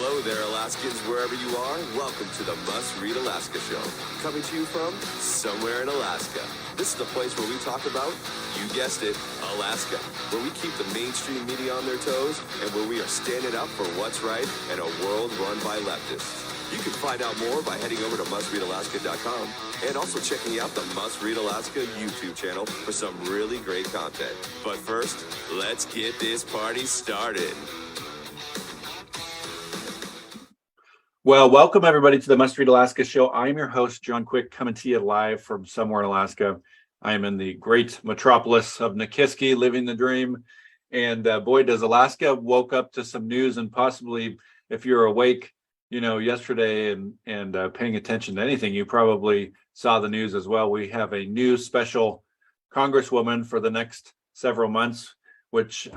Hello there, Alaskans, wherever you are. Welcome to the Must Read Alaska Show. Coming to you from somewhere in Alaska. This is the place where we talk about, you guessed it, Alaska. Where we keep the mainstream media on their toes and where we are standing up for what's right in a world run by leftists. You can find out more by heading over to mustreadalaska.com and also checking out the Must Read Alaska YouTube channel for some really great content. But first, let's get this party started. Well, welcome everybody to the Must Read Alaska Show. I'm your host, John Quick, coming to you live from somewhere in Alaska. I am in the great metropolis of Nikiski, living the dream. And boy, does Alaska woke up to some news, and possibly if you're awake, yesterday and paying attention to anything, you probably saw the news as well. We have a new special congresswoman for the next several months, which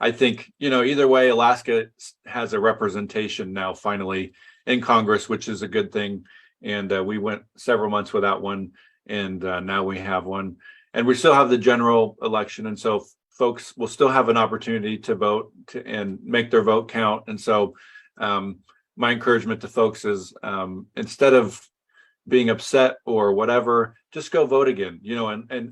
I think, either way, Alaska has a representation now finally in Congress, which is a good thing. And we went several months without one, and now we have one. And we still have the general election. And so folks will still have an opportunity to vote and make their vote count. And so my encouragement to folks is instead of being upset or whatever, just go vote again,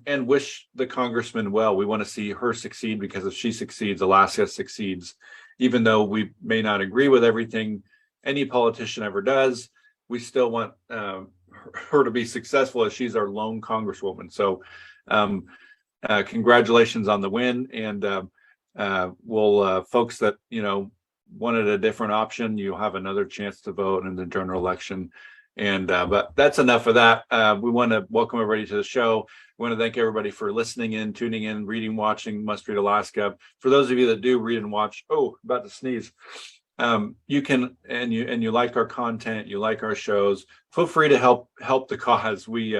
and wish the congressman well. We want to see her succeed, because if she succeeds, Alaska succeeds. Even though we may not agree with everything any politician ever does, we still want her to be successful, as she's our lone congresswoman. So congratulations on the win. And we'll folks that, wanted a different option, you'll have another chance to vote in the general election. And but that's enough of that. We want to welcome everybody to the show. We want to thank everybody for listening in, tuning in, reading, watching Must Read Alaska. For those of you that do read and watch, about to sneeze. You can, and you like our content, you like our shows, feel free to help the cause. We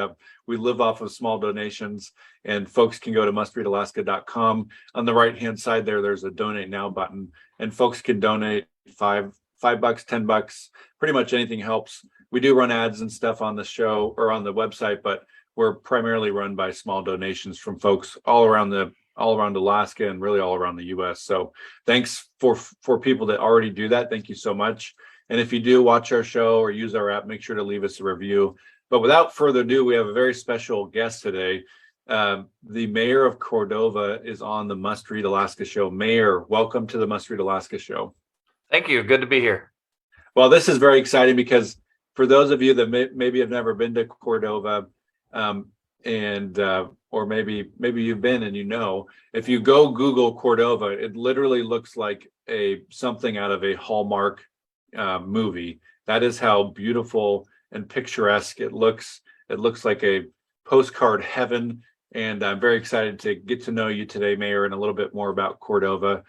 live off of small donations, and folks can go to mustreadalaska.com. On the right hand side there's a donate now button, and folks can donate $5, $10, pretty much anything helps. We do run ads and stuff on the show or on the website, but we're primarily run by small donations from folks all around Alaska and really all around the U.S. So thanks for people that already do that. Thank you so much. And if you do watch our show or use our app, make sure to leave us a review. But without further ado, we have a very special guest today. The mayor of Cordova is on the Must Read Alaska Show. Mayor, welcome to the Must Read Alaska Show. Thank you. Good to be here. Well, this is very exciting because for those of you that maybe have never been to Cordova, or maybe you've been and if you go Google Cordova, it literally looks like something out of a Hallmark movie. That is how beautiful and picturesque it looks. It looks like a postcard heaven, and I'm very excited to get to know you today, Mayor, and a little bit more about Cordova.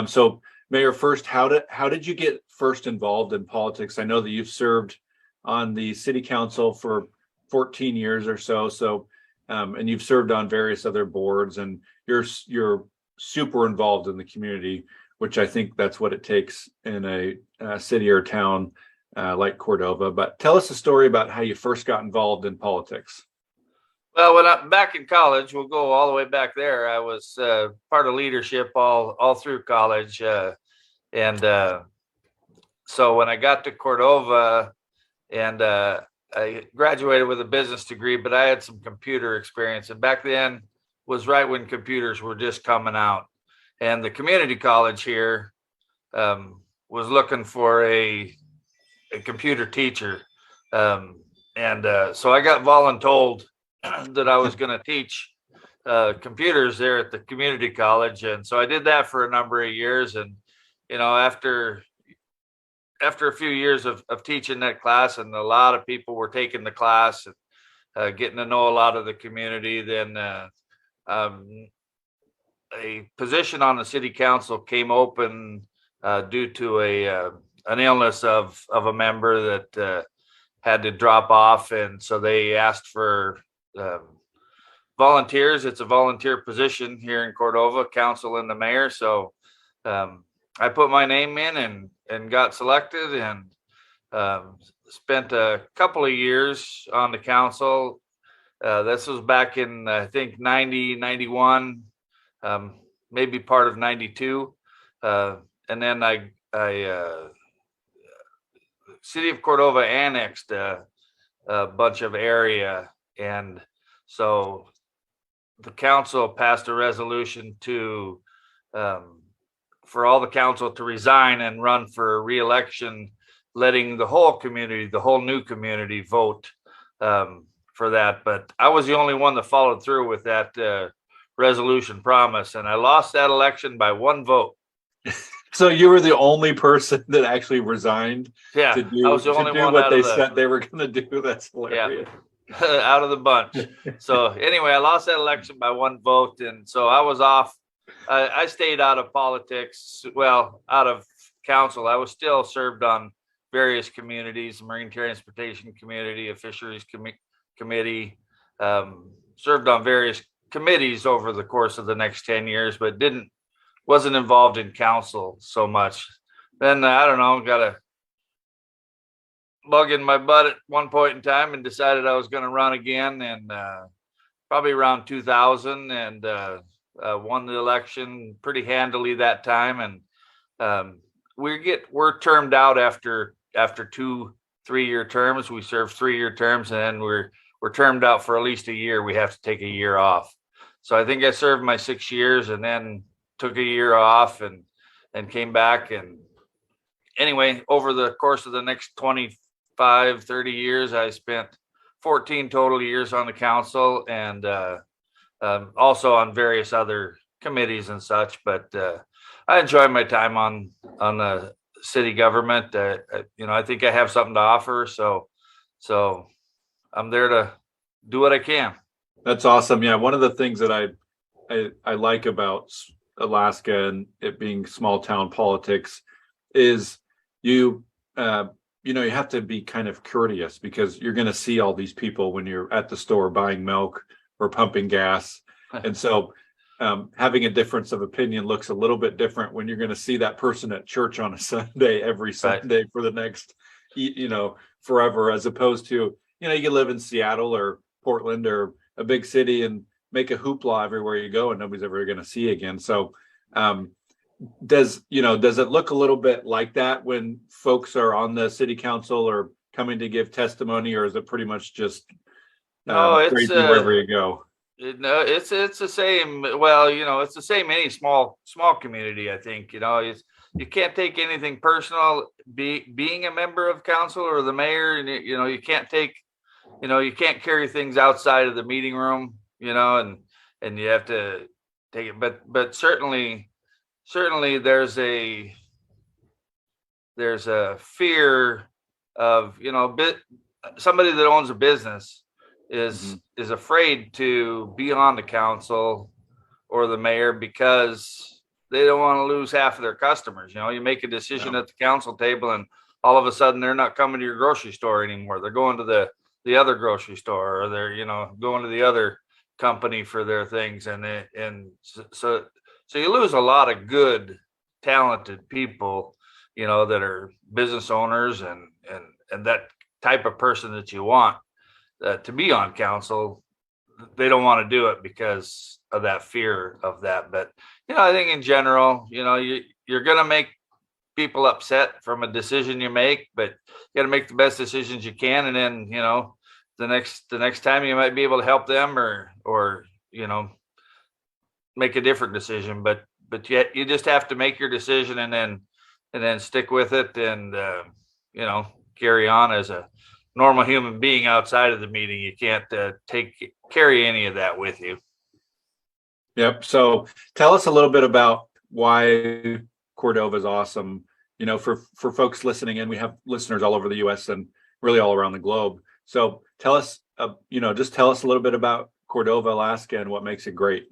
So, Mayor, first, how did you get first involved in politics? I know that you've served on the city council for 14 years or so. And you've served on various other boards, and you're super involved in the community, which I think that's what it takes in a city or town like Cordova. But tell us a story about how you first got involved in politics. Well, when I'm back in college, we'll go all the way back there. I was part of leadership all through college, and so when I got to Cordova, and I graduated with a business degree, but I had some computer experience. And back then was right when computers were just coming out. And the community college here was looking for a computer teacher. So I got voluntold that I was going to teach computers there at the community college. And so I did that for a number of years. And, after a few years of teaching that class, and a lot of people were taking the class and getting to know a lot of the community, then a position on the city council came open due to an illness of a member that had to drop off. And so they asked for volunteers. It's a volunteer position here in Cordova, council and the mayor. So I put my name in and got selected, and spent a couple of years on the council. This was back in, I think, 90, 91, maybe part of 92. And then I city of Cordova annexed a bunch of area, and so the council passed a resolution to for all the council to resign and run for re-election, letting the whole new community vote for that. But I was the only one that followed through with that resolution promise, and I lost that election by one vote. So you were the only person that actually resigned Yeah, to I was the only one what out they of the, said they were going to do. That's hilarious. out of the bunch. So anyway, I lost that election by one vote, and so I was off. I stayed out of politics, well, out of council. I was still served on various communities, Marine Transportation Committee, a Fisheries Committee, served on various committees over the course of the next 10 years, but wasn't involved in council so much. Then I don't know, got a bug in my butt at one point in time and decided I was going to run again, and probably around 2000, and won the election pretty handily that time. And we're termed out after 2 3-year terms. We serve 3-year terms, and then we're termed out for at least a year. We have to take a year off. So I think I served my 6 years and then took a year off and came back. And anyway, over the course of the next 25, 30 years, I spent 14 total years on the council, and also on various other committees and such. But I enjoy my time on the city government. I think I have something to offer. So I'm there to do what I can. That's awesome. Yeah, one of the things that I like about Alaska and it being small town politics is you have to be kind of courteous, because you're going to see all these people when you're at the store buying milk or pumping gas. And so having a difference of opinion looks a little bit different when you're going to see that person at church on a Sunday, every Sunday for the next, forever, as opposed to, you can live in Seattle or Portland or a big city and make a hoopla everywhere you go and nobody's ever going to see you again. So does it look a little bit like that when folks are on the city council or coming to give testimony, or is it pretty much just crazy wherever you go? No, it's the same. Well, it's the same any small community. I think you can't take anything personal. Being a member of council or the mayor, and you can't take, you can't carry things outside of the meeting room. And you have to take it. But certainly there's a fear of somebody that owns a business is afraid to be on the council or the mayor because they don't want to lose half of their customers. You make a decision at the council table and all of a sudden they're not coming to your grocery store anymore. They're going to the other grocery store, or they're going to the other company for their things, and so you lose a lot of good, talented people, that are business owners and that type of person that you want to be on council. They don't want to do it because of that fear of that. But I think in general, you're going to make people upset from a decision you make, but you got to make the best decisions you can, and then the next time you might be able to help them or make a different decision. But yet you just have to make your decision and then stick with it and carry on as a normal human being outside of the meeting. You can't carry any of that with you. Yep. So tell us a little bit about why Cordova is awesome. For folks listening in, we have listeners all over the U.S. and really all around the globe. So tell us, just tell us a little bit about Cordova, Alaska, and what makes it great.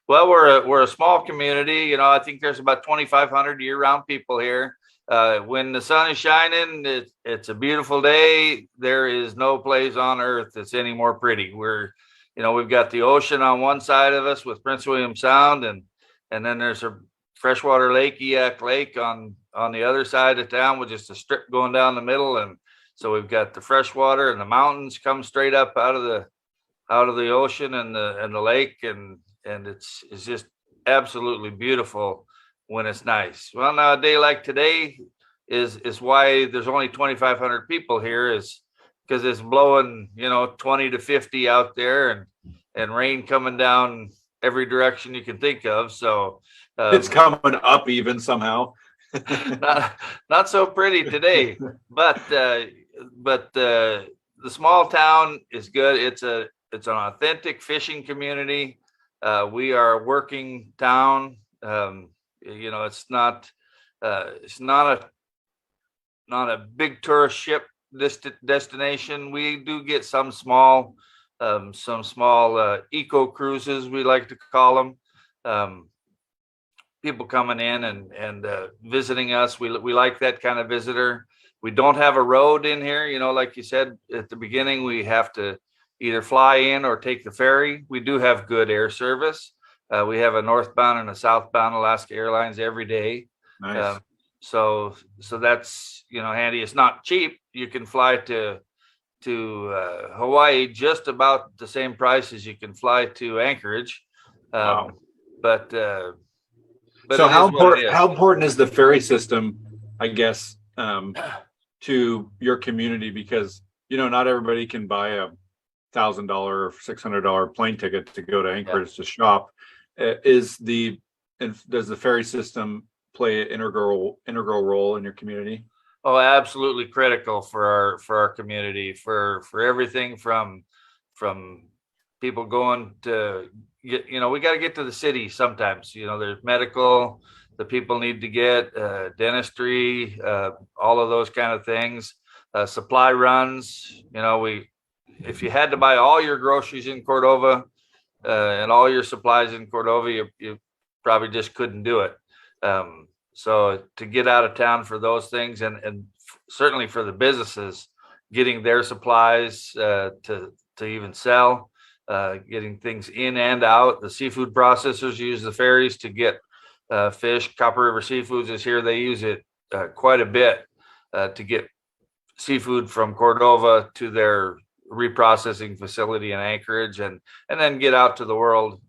Well, we're a small community. I think there's about 2,500 year-round people here. When the sun is shining, it's a beautiful day. There is no place on earth that's any more pretty. We've got the ocean on one side of us with Prince William Sound, and then there's a freshwater lake, Eyak Lake, on the other side of town with just a strip going down the middle. And so we've got the freshwater, and the mountains come straight up out of the ocean and the lake, and it's just absolutely beautiful when it's nice. Well, now a day like today, is why there's only 2,500 people here, is because it's blowing, 20 to 50 out there, and rain coming down every direction you can think of. So It's coming up even somehow. not so pretty today, but the small town is good. It's an authentic fishing community. We are a working town. It's not a big tourist ship destination. We do get some small eco cruises, we like to call them. People coming in and visiting us. We like that kind of visitor. We don't have a road in here, like you said at the beginning. We have to either fly in or take the ferry. We do have good air service. We have a northbound and a southbound Alaska Airlines every day. Nice. So that's handy. It's not cheap. You can fly to Hawaii just about the same price as you can fly to Anchorage. Wow. But so how important is the ferry system, I guess, to your community? Because not everybody can buy a $1,000 or $600 plane ticket to go to Anchorage to shop. Does the ferry system play an integral role in your community? Oh, absolutely critical for our community, for everything from people going to get, we got to get to the city sometimes. There's medical, the people need to get dentistry, all of those kind of things, supply runs. If you had to buy all your groceries in Cordova and all your supplies in Cordova, you probably just couldn't do it. So to get out of town for those things, and certainly for the businesses, getting their supplies to even sell, getting things in and out. The seafood processors use the ferries to get fish. Copper River Seafoods is here. They use it quite a bit to get seafood from Cordova to their reprocessing facility in Anchorage, and then get out to the world.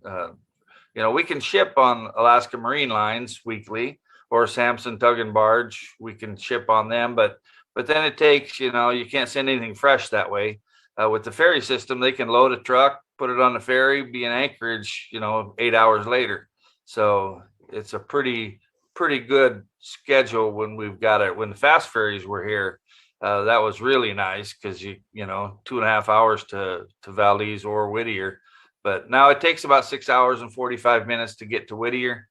We can ship on Alaska Marine Lines weekly, or Samson Tug and Barge. We can ship on them, but then it takes, you can't send anything fresh that way. With the ferry system, they can load a truck, put it on the ferry, be in Anchorage, 8 hours later. So it's a pretty good schedule when we've got it. When the fast ferries were here, that was really nice, because 2.5 hours to Valdez or Whittier. But now it takes about 6 hours and 45 minutes to get to Whittier.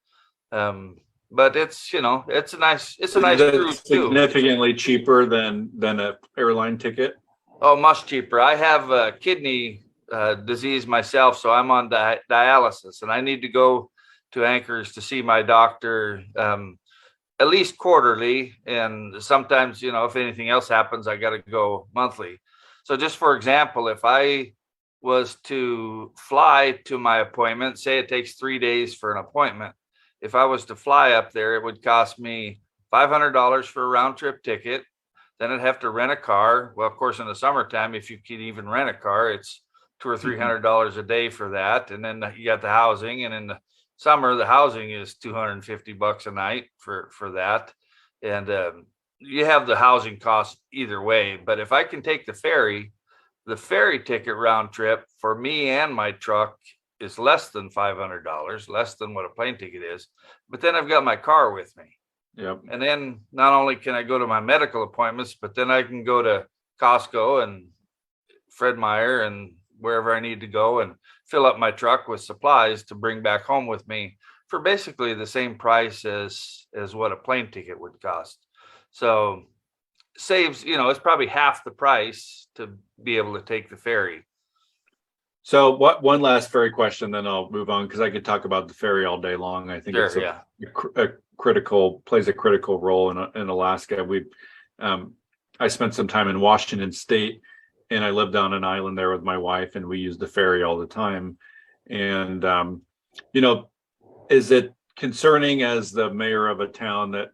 But it's it's a nice cruise too. Significantly cheaper than an airline ticket. Oh, much cheaper. I have kidney disease myself, so I'm on dialysis, and I need to go to Anchorage to see my doctor at least quarterly, and sometimes if anything else happens, I got to go monthly. So just for example, if I was to fly to my appointment, say it takes 3 days for an appointment. If I was to fly up there, it would cost me $500 for a round trip ticket. Then I'd have to rent a car. Well, of course, in the summertime, if you can even rent a car, it's $200 or $300 a day for that. And then you got the housing. And in the summer, the housing is $250 a night for that. And you have the housing costs either way. But if I can take the ferry ticket round trip for me and my truck is less than $500, less than what a plane ticket is. But then I've got my car with me. Yep. And then not only can I go to my medical appointments, but then I can go to Costco and Fred Meyer and wherever I need to go and fill up my truck with supplies to bring back home with me for basically the same price as what a plane ticket would cost. So saves, it's probably half the price to be able to take the ferry. So one last ferry question, then I'll move on, because I could talk about the ferry all day long. I think it's plays a critical role in Alaska. I spent some time in Washington State, and I lived on an island there with my wife, and we used the ferry all the time. And is it concerning, as the mayor of a town that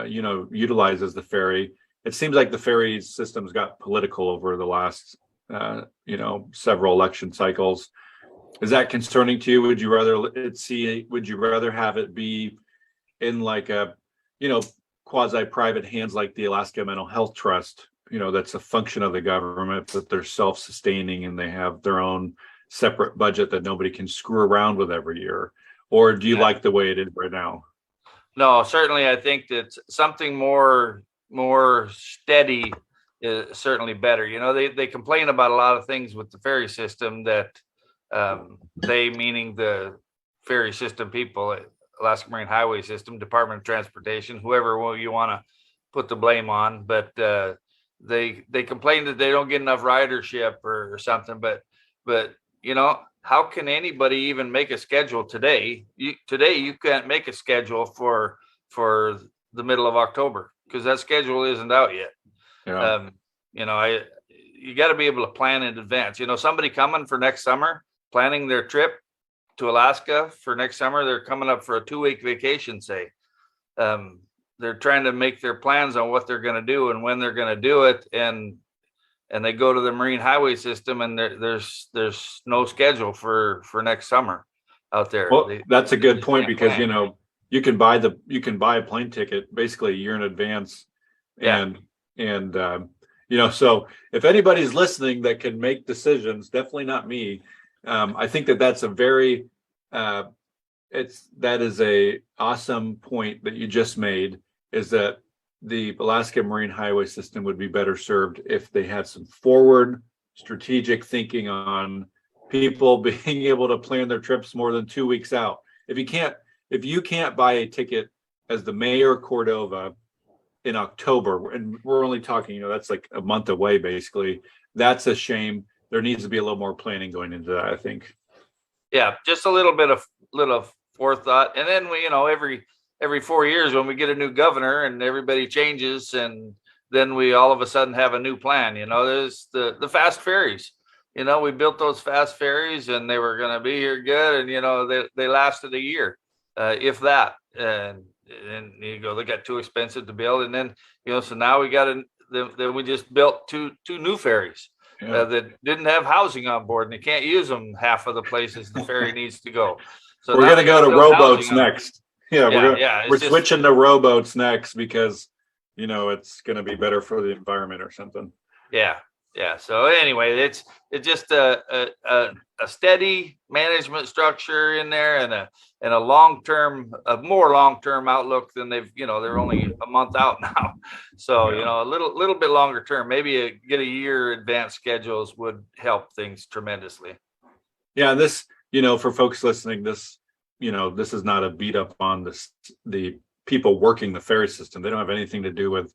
utilizes the ferry? It seems like the ferry system's got political over the last several election cycles. Is that concerning to you? Would you rather have it be in like a, quasi-private hands like the Alaska Mental Health Trust, that's a function of the government, but they're self-sustaining and they have their own separate budget that nobody can screw around with every year? Or do you like the way it is right now? No, certainly I think that something more steady is certainly better. They complain about a lot of things with the ferry system that they, meaning the ferry system people, Alaska Marine Highway System, Department of Transportation, whoever you want to put the blame on, but they complain that they don't get enough ridership or something. But how can anybody even make a schedule today? Today you can't make a schedule for the middle of October because that schedule isn't out yet. Yeah. You got to be able to plan in advance. Somebody coming for next summer, planning their trip to Alaska for next summer, they're coming up for a 2-week vacation, say. They're trying to make their plans on what they're going to do and when they're going to do it, and they go to the Marine Highway System, and there's no schedule for next summer out there. Well, that's a good point, because you can buy a plane ticket basically a year in advance. Yeah. And so if anybody's listening that can make decisions, definitely not me. I think that's a very that is a awesome point that you just made, is that the Alaska Marine Highway System would be better served if they had some forward strategic thinking on people being able to plan their trips more than 2 weeks out. If you can't buy a ticket as the mayor of Cordova in October, and we're only talking, that's like a month away, basically, that's a shame. There needs to be a little more planning going into that, I think. Yeah, just a little bit of forethought. And then we, every 4 years when we get a new governor and everybody changes, and then we all of a sudden have a new plan. There's the fast ferries. We built those fast ferries and they were going to be here good. And, they lasted a year, if that. And they got too expensive to build. And then, so now then we just built two new ferries. Yeah. That didn't have housing on board, and they can't use them half of the places the ferry needs to go. So we're going to go to rowboats next. We're switching to rowboats next because, it's going to be better for the environment or something. Yeah. Yeah. So anyway, it's just a steady management structure in there, and a more long-term outlook than they're only a month out now. So, a little bit longer term, maybe get a year advanced schedules would help things tremendously. Yeah. This, for folks listening, this is not a beat up on the people working the ferry system. They don't have anything to do with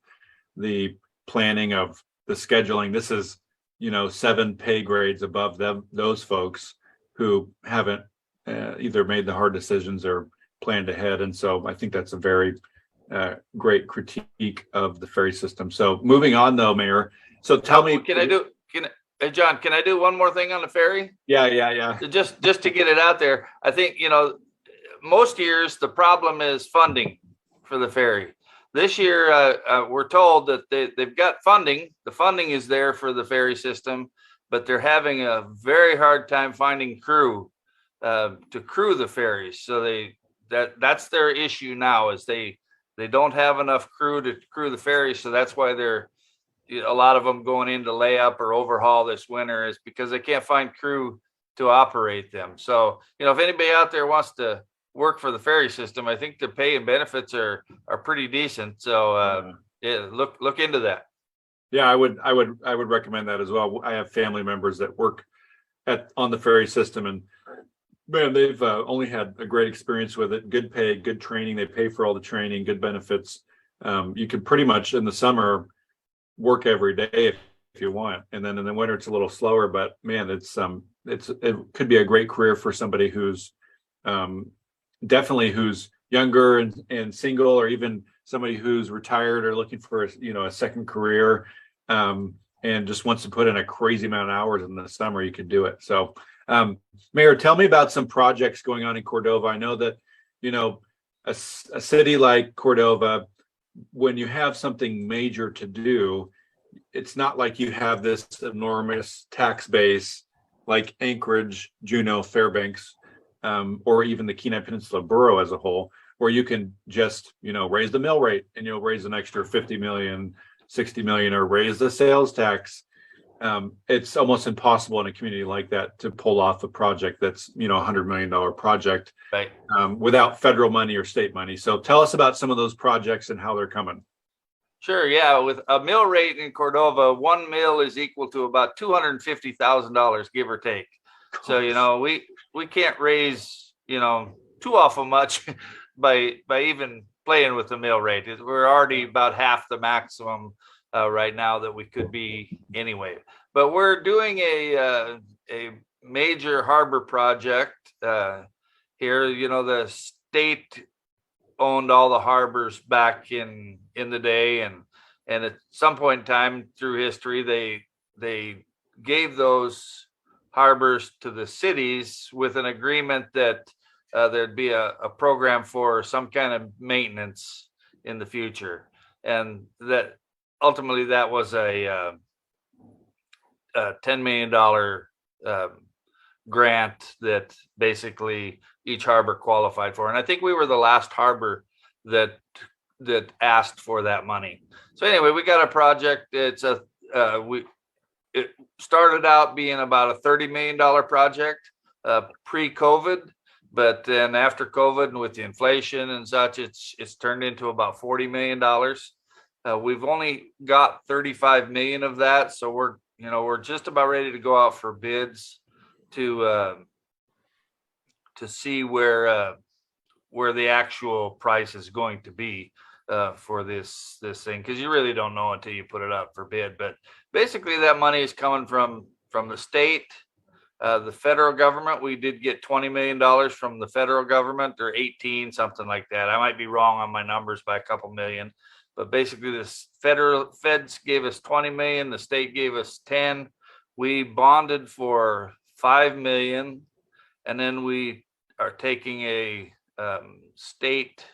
the planning of the scheduling. This is, 7 pay grades above those folks who haven't either made the hard decisions or planned ahead. And so I think that's a very great critique of the ferry system. So moving on though, Mayor. So tell me, hey, John, can I do one more thing on the ferry? Yeah. Just to get it out there. I think, most years the problem is funding for the ferry. This year, we're told that they've got funding. The funding is there for the ferry system, but they're having a very hard time finding crew to crew the ferries. So that's their issue now, is they don't have enough crew to crew the ferries. So that's why a lot of them going into layup or overhaul this winter, is because they can't find crew to operate them. So, if anybody out there wants to work for the ferry system, I think the pay and benefits are pretty decent. So look into that. Yeah, I would recommend that as well. I have family members that work on the ferry system, and man, they've only had a great experience with it. Good pay, good training. They pay for all the training, good benefits. You can pretty much in the summer work every day if you want, and then in the winter it's a little slower. But man, it could be a great career for somebody who's definitely who's younger and single, or even somebody who's retired or looking for a second career, and just wants to put in a crazy amount of hours in the summer. You could do it. So Mayor, tell me about some projects going on in Cordova. I know that a city like Cordova, when you have something major to do, it's not like you have this enormous tax base like Anchorage, Juneau, Fairbanks, or even the Kenai Peninsula Borough as a whole. where you can just, raise the mill rate and you'll raise an extra 50 million, 60 million, or raise the sales tax. It's almost impossible in a community like that to pull off a project that's, $100 million project, Right. without federal money or state money. So tell us about some of those projects and how they're coming. Sure. Yeah. With a mill rate in Cordova, one mill is equal to about $250,000, give or take. So, we can't raise, too awful much by even playing with the mill rate. We're already about half the maximum right now that we could be anyway. But we're doing a major harbor project here. The state owned all the harbors back in the day, and at some point in time through history, they gave those harbors to the cities with an agreement that there'd be a program for some kind of maintenance in the future, and that ultimately that was a $10 million grant that basically each harbor qualified for. And I think we were the last harbor that asked for that money. So anyway, we got a project. It started out being about a $30 million project pre-COVID, but then after COVID and with the inflation and such, it's turned into about $40 million. We've only got 35 million of that, so we're just about ready to go out for bids to see where the actual price is going to be for this thing, because you really don't know until you put it up for bid. But basically, that money is coming from the state, the federal government. We did get $20 million from the federal government, or 18, something like that. I might be wrong on my numbers by a couple million, but basically, this feds gave us 20 million, the state gave us 10. We bonded for 5 million, and then we are taking a state,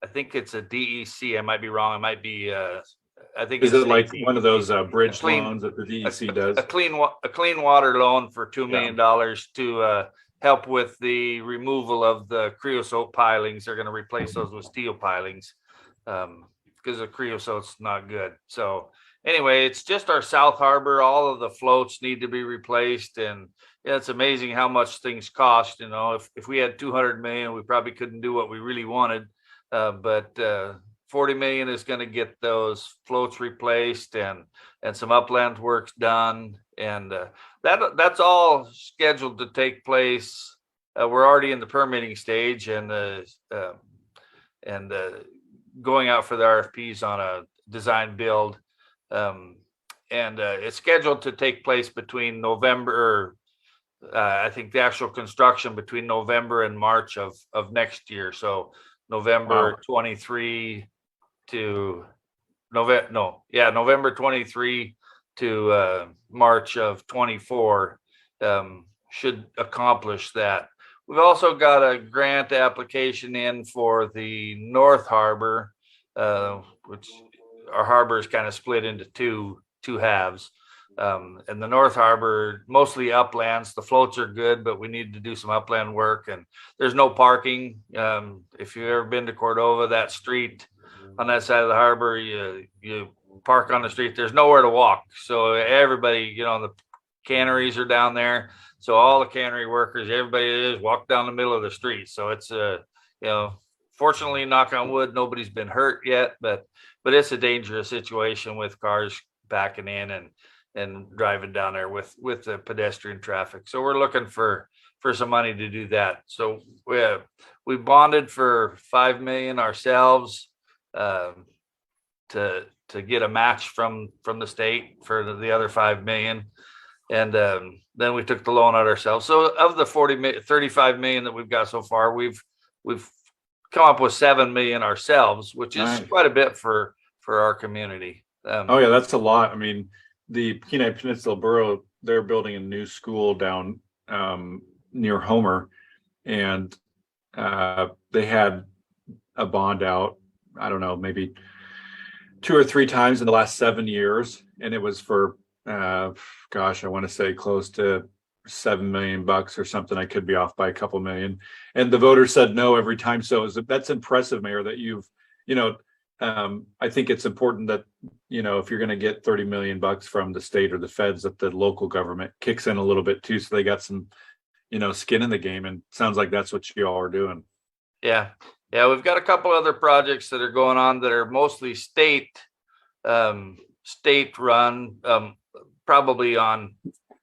I think it's a DEC. I might be wrong. It might be, I think. Is it like one of those bridge loans that the DEC does? A clean water loan for $2 million to help with the removal of the creosote pilings. They're going to replace those with steel pilings because the creosote's not good. So anyway, it's just our South Harbor. All of the floats need to be replaced, and it's amazing how much things cost. If we had 200 million, we probably couldn't do what we really wanted. But 40 million is going to get those floats replaced and some upland works done, and that's all scheduled to take place. We're already in the permitting stage and going out for the RFPs on a design build. It's scheduled to take place between November, I think the actual construction between November and March of next year. So November 23 to November 23 to March of 24 should accomplish that. We've also got a grant application in for the North Harbor, which our harbor is kind of split into two halves. And the North Harbor, mostly uplands. The floats are good, but we need to do some upland work, and there's no parking. If you've ever been to Cordova, that street on that side of the harbor, you park on the street. There's nowhere to walk. So everybody, the canneries are down there. So all the cannery workers, everybody is walk down the middle of the street. So it's fortunately, knock on wood, nobody's been hurt yet, but it's a dangerous situation with cars backing in and driving down there with the pedestrian traffic. So we're looking for some money to do that. So we bonded for 5 million ourselves to get a match from the state for the other 5 million. And then we took the loan out ourselves. So of the 35 million that we've got so far, we've come up with 7 million ourselves, which is quite a bit for our community. That's a lot. I mean, the Kenai Peninsula Borough, they're building a new school down near Homer, and they had a bond out, I don't know, maybe 2 or 3 times in the last 7 years, and it was for I want to say close to $7 million or something. I could be off by a couple million. And the voters said no every time. So that's impressive, Mayor, that you've, I think it's important that, if you're going to get $30 million from the state or the feds, that the local government kicks in a little bit too. So they got some, skin in the game, and sounds like that's what you all are doing. Yeah. Yeah. We've got a couple other projects that are going on that are mostly state run, probably on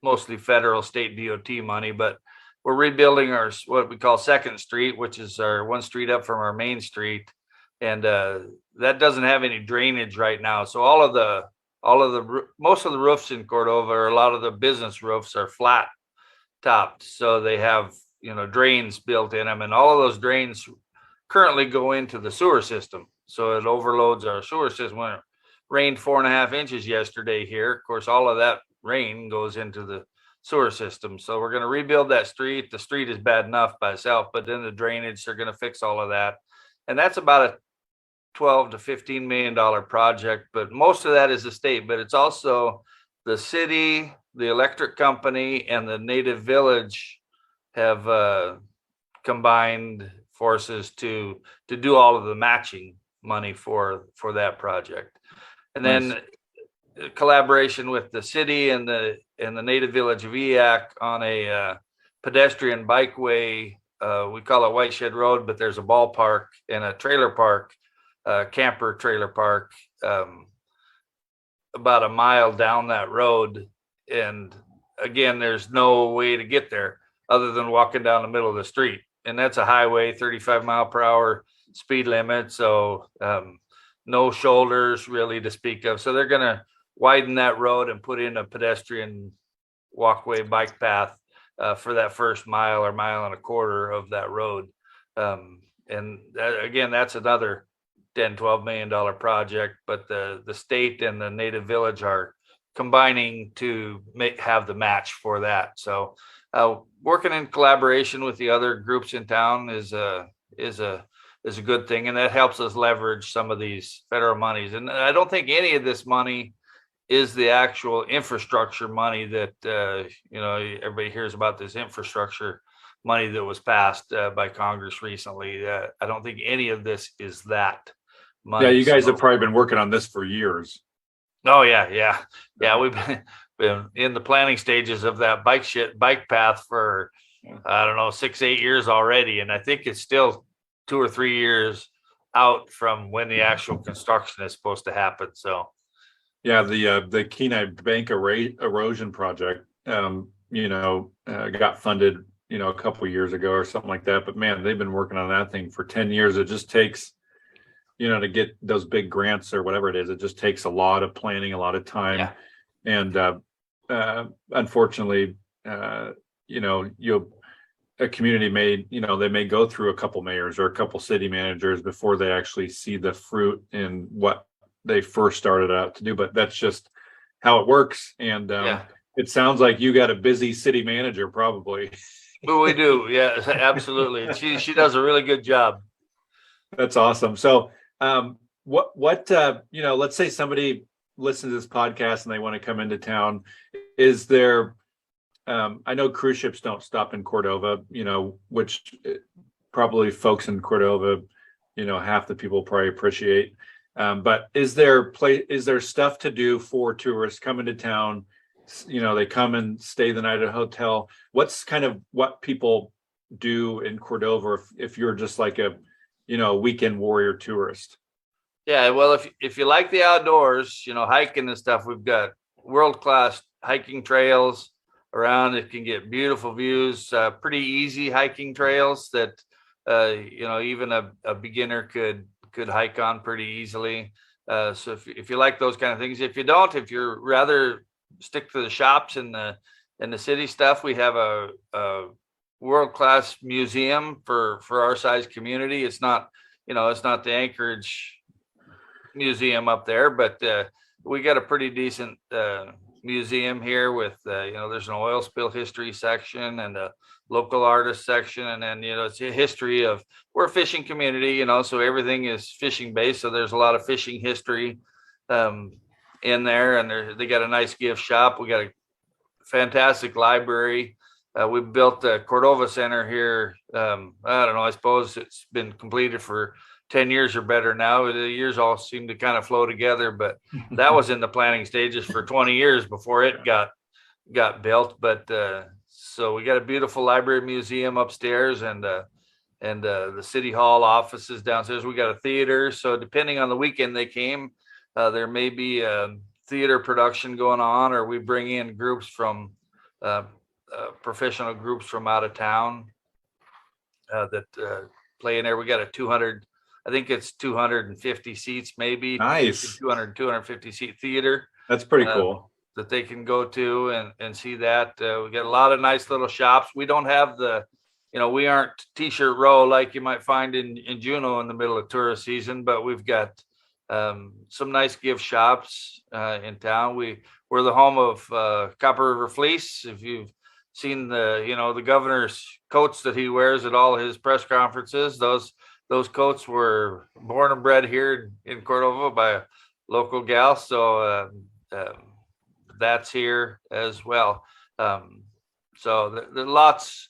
mostly federal state DOT money, but we're rebuilding our, what we call Second Street, which is our one street up from our main street. And that doesn't have any drainage right now. So most of the roofs in Cordova, or a lot of the business roofs, are flat topped. So they have, drains built in them, and all of those drains currently go into the sewer system. So it overloads our sewer system. When it rained 4.5 inches yesterday here, of course, all of that rain goes into the sewer system. So we're going to rebuild that street. The street is bad enough by itself, but then the drainage, they're going to fix all of that. And that's about a $12 to $15 million project, but most of that is the state, but it's also the city, the electric company, and the native village have combined forces to do all of the matching money for that project. And then collaboration with the city and the native village of EAC on a pedestrian bikeway. We call it White Shed Road, but there's a ballpark and a trailer park, camper trailer park, about a mile down that road. And again, there's no way to get there other than walking down the middle of the street. And that's a highway, 35-mile-per-hour speed limit. So no shoulders really to speak of. So they're going to widen that road and put in a pedestrian walkway bike path for that first mile or mile and a quarter of that road. And that, again, that's another $10-12 million project, but the state and the native village are combining to have the match for that. So working in collaboration with the other groups in town is a good thing, and that helps us leverage some of these federal monies. And I don't think any of this money is the actual infrastructure money that everybody hears about, this infrastructure money that was passed by Congress recently. I don't think any of this is that money. Yeah, you guys have probably been working on this for years. Oh yeah. We've been in the planning stages of that bike path for, I don't know, 6-8 years already. And I think it's still 2 or 3 years out from when the actual construction is supposed to happen. So yeah, the Kenai Bank erosion project, got funded, a couple of years ago or something like that. But man, they've been working on that thing for 10 years. It just takes, to get those big grants or whatever it is, it just takes a lot of planning, a lot of time. Yeah. And unfortunately, a community they may go through a couple mayors or a couple city managers before they actually see the fruit in what they first started out to do. But that's just how it works. And it sounds like you got a busy city manager, probably. Well, we do. Yeah, absolutely. She does a really good job. That's awesome. So let's say somebody listens to this podcast and they want to come into town. Is there, I know cruise ships don't stop in Cordova, which probably folks in Cordova, half the people probably appreciate. But is there stuff to do for tourists coming to town? They come and stay the night at a hotel. What's kind of what people do in Cordova if you're just like a weekend warrior tourist? Yeah, well, if you like the outdoors, hiking and stuff, we've got world-class hiking trails around. It can get beautiful views, pretty easy hiking trails that even a beginner could hike on pretty easily. So if you like those kind of things, if you don't, if you're rather stick to the shops and the city stuff, we have a world-class museum for our size community. It's not the Anchorage museum up there, but we got a pretty decent museum here with there's an oil spill history section and a local artist section, and then it's a history of, we're a fishing community, so everything is fishing based, so there's a lot of fishing history in there, and they got a nice gift shop. We got a fantastic library. We built the Cordova Center here. I don't know, I suppose it's been completed for 10 years or better now. The years all seem to kind of flow together, but that was in the planning stages for 20 years before it got built. But so we got a beautiful library museum upstairs, and the city hall offices downstairs. We got a theater. So depending on the weekend they came, there may be a theater production going on, or we bring in groups from professional groups from out of town that play in there. We got a 200, I think it's 250 seats, maybe. Nice. 250 seat theater. That's pretty cool. That they can go to and see that. We got a lot of nice little shops. We don't have we aren't T-shirt row like you might find in Juneau in the middle of tourist season, but we've got some nice gift shops in town. We're the home of Copper River Fleece. If you've seen the governor's coats that he wears at all his press conferences, those coats were born and bred here in Cordova by a local gal. So that's here as well. So there's lots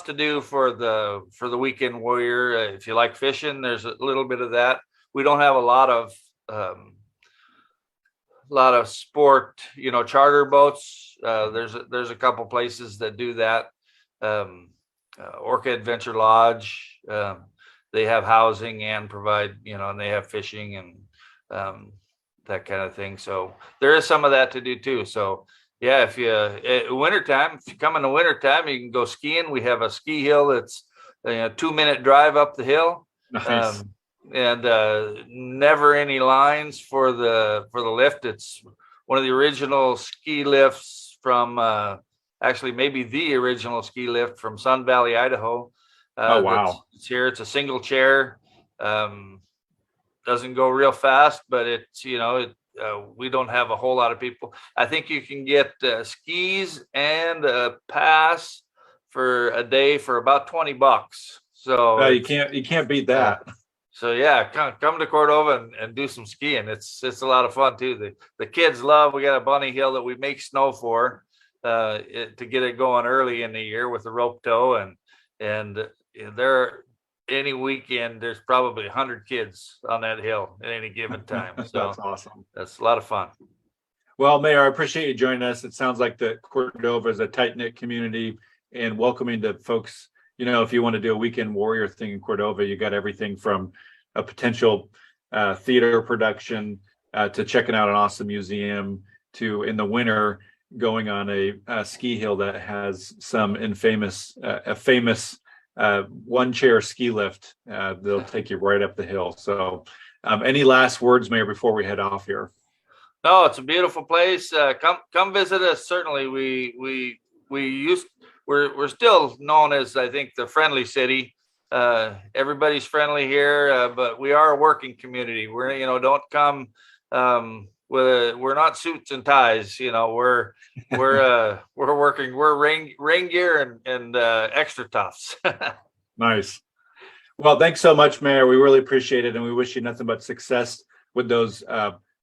to do for the weekend warrior. If you like fishing, there's a little bit of that. We don't have a lot of sport, charter boats. There's a couple places that do that. Orca Adventure Lodge, they have housing and provide, and they have fishing and that kind of thing. So there is some of that to do too. So yeah, if you come in the wintertime, you can go skiing. We have a ski hill that's a 2-minute drive up the hill. Nice. And never any lines for the lift. It's one of the original ski lifts from actually maybe the original ski lift from Sun Valley, Idaho. Oh wow! It's here. It's a single chair. Doesn't go real fast, but it's we don't have a whole lot of people. I think you can get skis and a pass for a day for about $20. So you can't beat that. So yeah, come to Cordova and do some skiing. It's a lot of fun too. The kids love. We got a bunny hill that we make snow for to get it going early in the year with the rope tow, and there any weekend there's probably 100 kids on that hill at any given time. So that's awesome. That's a lot of fun. Well, Mayor, I appreciate you joining us. It sounds like the Cordova is a tight-knit community and welcoming to folks. If you want to do a weekend warrior thing in Cordova, you got everything from a potential theater production to checking out an awesome museum to, in the winter, going on a ski hill that has some famous one-chair ski lift. They'll take you right up the hill. So any last words, Mayor, before we head off here? No, it's a beautiful place. Come visit us. Certainly, we're still known as, I think, the friendly city. Everybody's friendly here, but we are a working community. We're don't come we're not suits and ties. We're working. We're rain gear and extra toughs. Nice. Well, thanks so much, Mayor. We really appreciate it, and we wish you nothing but success with those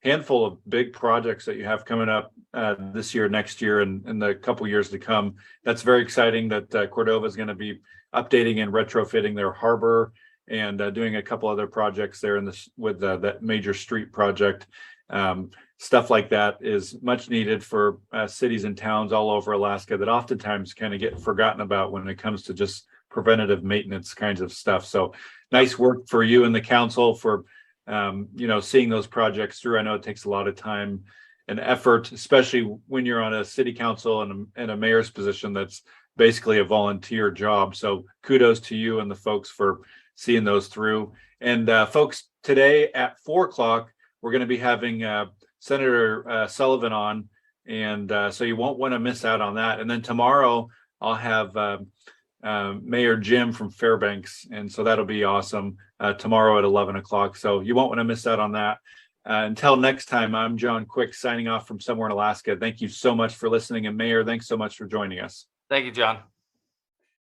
handful of big projects that you have coming up this year, next year, and the couple years to come. That's very exciting that Cordova is going to be updating and retrofitting their harbor and doing a couple other projects there with that major street project. Stuff like that is much needed for cities and towns all over Alaska that oftentimes kind of get forgotten about when it comes to just preventative maintenance kinds of stuff. So nice work for you and the council for seeing those projects through. I know it takes a lot of time and effort, especially when you're on a city council and a mayor's position that's basically a volunteer job. So kudos to you and the folks for seeing those through. And folks, today at 4:00, we're going to be having Senator Sullivan on. And so you won't want to miss out on that. And then tomorrow I'll have Mayor Jim from Fairbanks. And so that'll be awesome tomorrow at 11 o'clock. So you won't want to miss out on that. Until next time, I'm John Quick signing off from somewhere in Alaska. Thank you so much for listening. And Mayor, thanks so much for joining us. Thank you, John.